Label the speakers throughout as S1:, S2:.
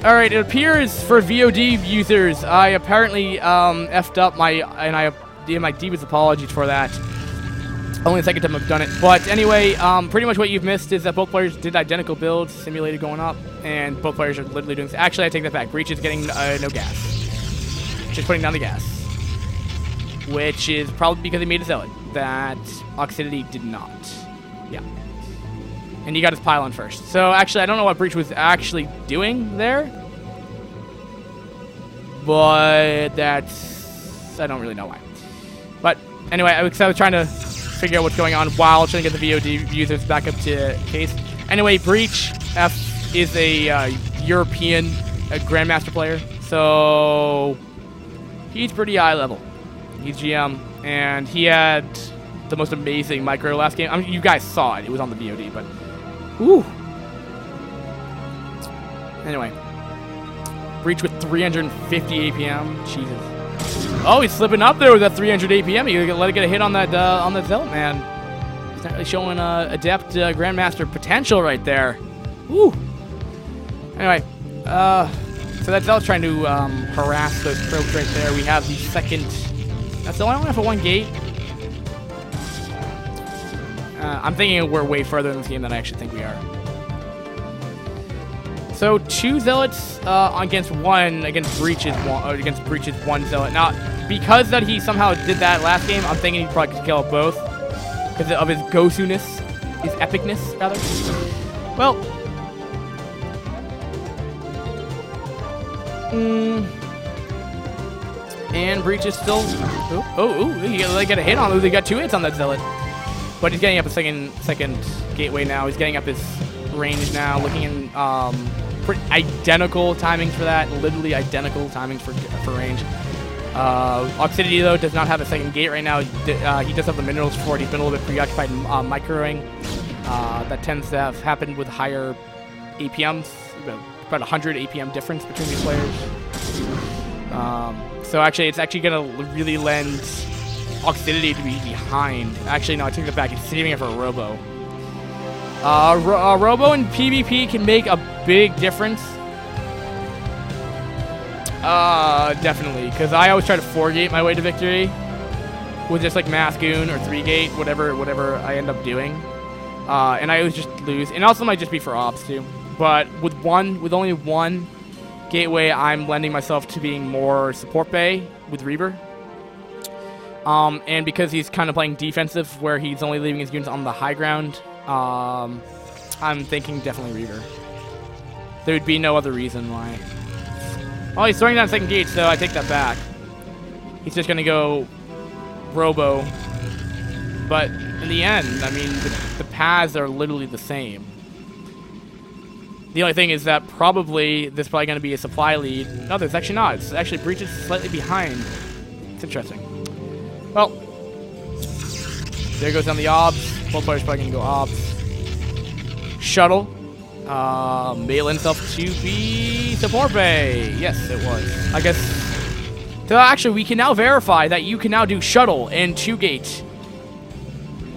S1: All right, it appears for VOD users, I apparently effed up I did my deepest apologies for that. Only the second time I've done it. But anyway, pretty much what you've missed is that both players did identical builds, simulated going up, and both players are literally doing this. Actually, I take that back. Breach is getting no gas. Just putting down the gas. Which is probably because he made a zealot. That Oxyacety did not. Yeah. And he got his pylon first. So actually, I don't know what Breach was actually doing there. But I don't really know why. But anyway, I was trying to figure out what's going on while trying to get the VOD users back up to case. Anyway, Breach F is a European Grandmaster player. So he's pretty high level. He's GM. And he had the most amazing micro last game. I mean, you guys saw it. It was on the VOD, but... Ooh. Anyway. Breach with 350 APM. Jesus. Oh, he's slipping up there with that 300 APM. You let it get a hit on that zealot, man. He's not really showing adept Grandmaster potential right there. Woo. Anyway. So that zealot's trying to harass those probes right there. We have the second... That's the only one for one gate. I'm thinking we're way further in this game than I actually think we are. So 2 zealots against Breach's one zealot. Now, because that he somehow did that last game, I'm thinking he probably could kill both because of his Gosu-ness, his epicness, rather. Well, and Breach is still. He got a hit on him. He got 2 hits on that zealot. But he's getting up a second gateway now. He's getting up his range now. Looking in pretty identical timings for that. Literally identical timings for range. Oxyacety, though, does not have a second gate right now. He does have the minerals for it. He's been a little bit preoccupied microing. That tends to have happened with higher APMs. About 100 APM difference between these players. So actually, it's actually going to really lend Oxyacety to be behind. Actually, no, I take that back. It's saving it for a Robo. Robo and PvP can make a big difference. Definitely. Because I always try to 4-gate my way to victory. With just like Mass Goon or 3-gate, whatever I end up doing. And I always just lose. And also might just be for ops too. But with only one gateway, I'm lending myself to being more support bay with Reaver. And because he's kind of playing defensive, where he's only leaving his units on the high ground, I'm thinking definitely Reaver. There would be no other reason why. Oh, he's throwing down second gate, so I take that back. He's just going to go Robo. But in the end, I mean, the paths are literally the same. The only thing is that probably there's probably going to be a supply lead. No, there's actually not. It's actually Breach is slightly behind. It's interesting. Well, there goes down the obs. Both players probably going to go obs. Shuttle. Mail himself to be support bay. Yes, it was. I guess. So actually, we can now verify that you can now do shuttle and 2-gate.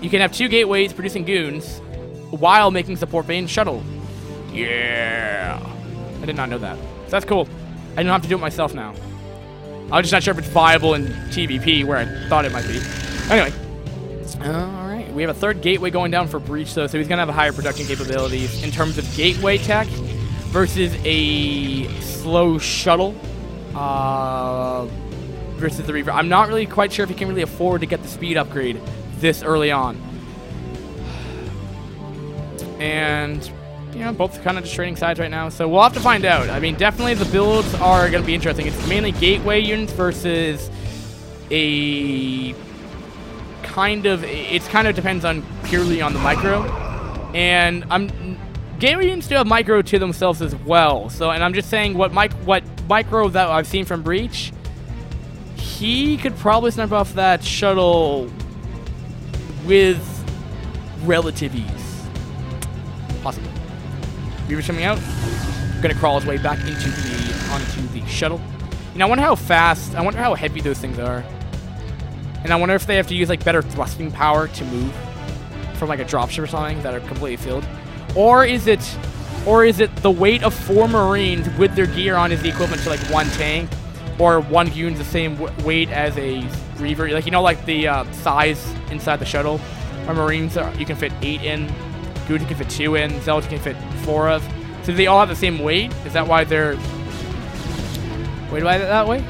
S1: You can have 2 gateways producing goons while making support bay and shuttle. Yeah. I did not know that. So that's cool. I don't have to do it myself now. I'm just not sure if it's viable in TVP where I thought it might be. Anyway. Alright. We have a 3rd gateway going down for Breach, though, so he's going to have a higher production capabilities in terms of gateway tech versus a slow shuttle versus the Reaver. I'm not really quite sure if he can really afford to get the speed upgrade this early on. And... you know, both kind of just trading sides right now, so we'll have to find out. I mean, definitely the builds are going to be interesting. It's mainly gateway units versus a kind of... it kind of depends on purely on the micro. And gateway units do have micro to themselves as well. So, and I'm just saying what micro that I've seen from Breach, he could probably snipe off that shuttle with relative ease. Possibly. Reaver's coming out. Gonna crawl his way back onto the shuttle. And I wonder how fast, I wonder how heavy those things are. And I wonder if they have to use like better thrusting power to move from like a dropship or something that are completely filled. Or is it Or is it the weight of 4 Marines with their gear on is the equivalent to like 1 tank? Or 1 goon's the same weight as a Reaver? Like, you know, like the size inside the shuttle? Or Marines, you can fit 8 in. Goons you can fit 2 in. Zealots you can fit 4 of. So do they all have the same weight? Is that why they're weighted that way?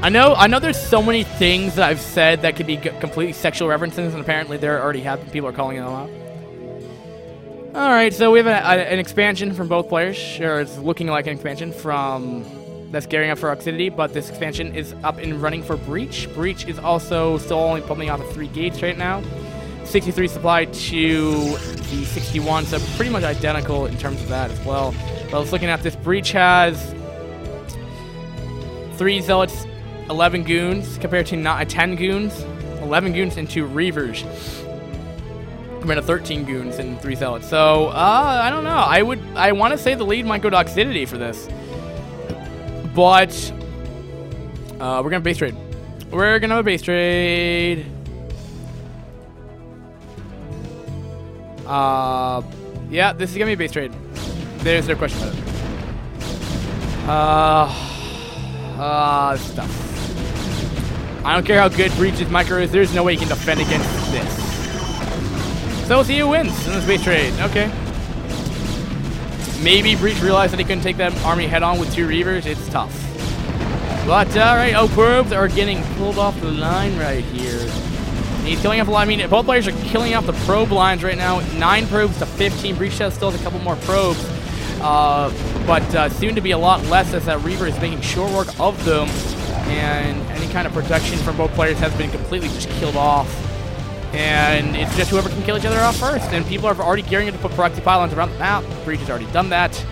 S1: I know there's so many things that I've said that could be completely sexual references, and apparently there already have been people are calling them out. Alright, so we have an expansion from both players, or it's looking like an expansion from that's gearing up for Oxyacety, but this expansion is up and running for Breach. Breach is also still only pumping off of 3 gates right now. 63 supply to the 61, so pretty much identical in terms of that as well. But I was looking at this. Breach has 3 Zealots, 11 Goons, compared to 10 Goons, 11 Goons, and 2 Reavers. Compared to 13 Goons and 3 Zealots. So, I don't know. I want to say the lead might go to Oxyacety for this. But, we're going to base trade. We're going to have a base trade. Yeah, this is going to be a base trade. There's no question about it. Stuff. I don't care how good Breach's micro is, there's no way he can defend against this. So we'll see who wins in this base trade. Okay. Maybe Breach realized that he couldn't take that army head on with 2 Reavers. It's tough. But, alright, probes are getting pulled off the line right here. He's killing off the line. I mean, both players are killing off the probe lines right now. 9 probes to 15. Breach still has a couple more probes. But soon to be a lot less as that Reaver is making short work of them. And any kind of protection from both players has been completely just killed off. And it's just whoever can kill each other off first. And people are already gearing to put proxy pylons around the map. Breach has already done that.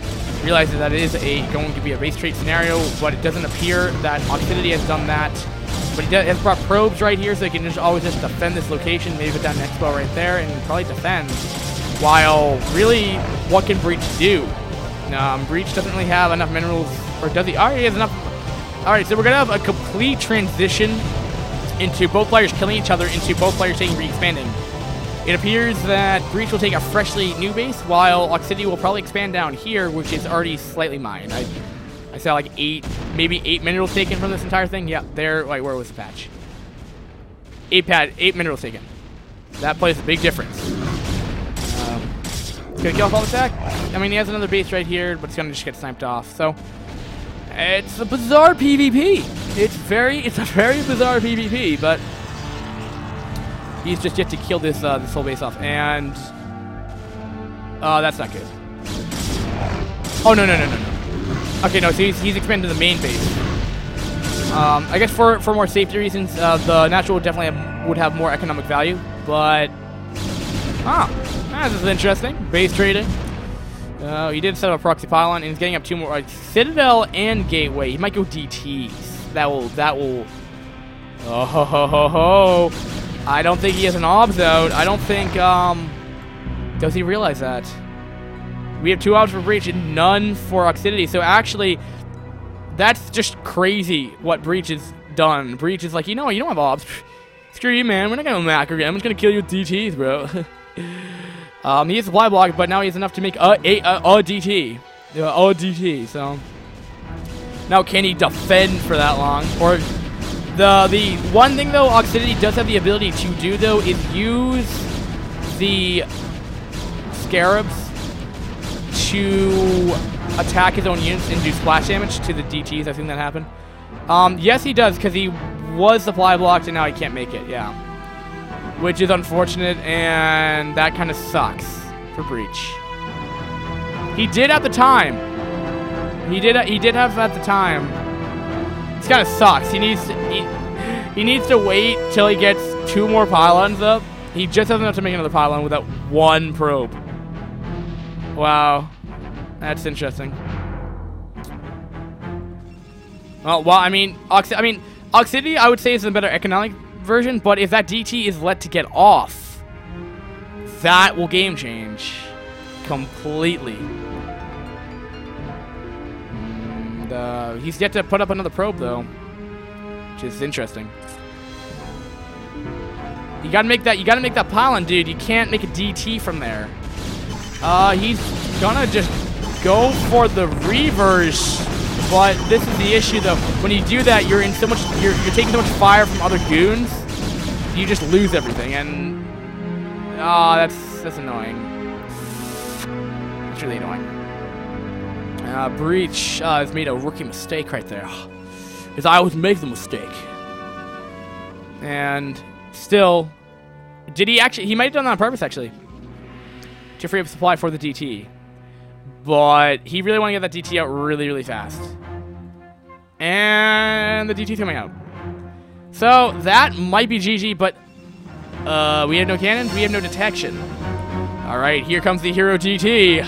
S1: Realizes that it is going to be a base trade scenario, but it doesn't appear that Oxyacety has done that. But he has brought probes right here, so he can always just defend this location, maybe put down an expo right there, and probably defend. While, really, what can Breach do? Breach doesn't really have enough minerals, or does he? Alright, he has enough. Alright, so we're going to have a complete transition into both players killing each other, into both players taking re-expanding. It appears that Breach will take a freshly new base, while Oxyacety will probably expand down here, which is already slightly mined. I saw like 8, maybe 8 minerals taken from this entire thing. Yeah, there. Wait, where was the patch? 8 minerals taken. That plays a big difference. It's gonna kill off all the attack. I mean, he has another base right here, but it's gonna just get sniped off. So it's a bizarre PvP. It's a very bizarre PvP, but he's just yet to kill this this whole base off, and that's not good. Oh no. Okay, no, so he's expanded to the main base. I guess for more safety reasons, the natural definitely would have more economic value, but this is interesting. Base trading. He did set up a proxy pylon, and he's getting up 2 more, Citadel and Gateway. He might go DTs. That will. Oh ho ho ho ho. I don't think he has an obs out. I don't think. Does he realize that? We have 2 obs for Breach and none for Oxyacety. So actually, that's just crazy what Breach has done. Breach is like, you don't have obs. Screw you, man. We're not gonna macro again. I'm just gonna kill you with DTs, bro. He has supply block, but now he has enough to make a DT. A DT. So now, can he defend for that long? Or the one thing though, Oxyacety does have the ability to do though is use the Scarabs to attack his own units and do splash damage to the DTs. I've seen that happen. Yes, he does, because he was supply blocked and now he can't make it. Yeah, which is unfortunate, and that kind of sucks for Breach. He did at the time. He did have at the time. This kind of sucks. He needs to wait till he gets 2 more pylons up. He just has enough to make another pylon without 1 probe. Wow, that's interesting. Well, I mean, Oxyacety, I would say, is the better economic version, but if that DT is let to get off, that will game change completely. And, he's yet to put up another probe, though, which is interesting. You gotta make that pylon, dude. You can't make a DT from there. He's gonna just go for the reverse, but this is the issue though. When you do that, you're taking so much fire from other goons, you just lose everything, and that's annoying. It's really annoying. Breach has made a rookie mistake right there. Because I always make the mistake. And still, did he actually? He might have done that on purpose, actually, to free up supply for the DT. But he really wanted to get that DT out really, really fast. And the DT's coming out. So that might be GG, but we have no cannons, we have no detection. All right, here comes the hero DT.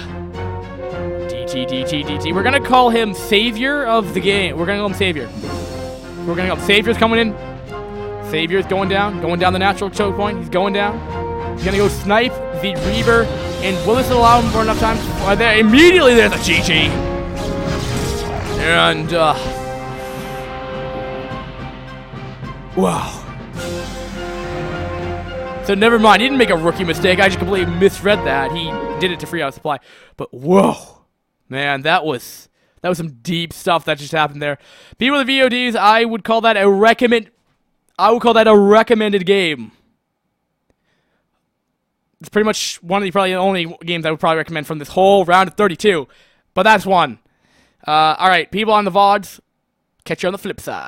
S1: DT. We're gonna call him Savior of the game. We're gonna call him Savior. Savior's coming in. Savior's going down the natural choke point. He's going down. He's gonna go snipe the Reaver, and will this allow him for enough time? Immediately there's a GG. And wow. So never mind. He didn't make a rookie mistake. I just completely misread that. He did it to free out supply. But whoa. Man, that was some deep stuff that just happened there. People with the VODs, I would call that a recommended game. It's pretty much one of the probably the only games I would probably recommend from this whole round of 32. But that's one. All right, people on the VODs, catch you on the flip side.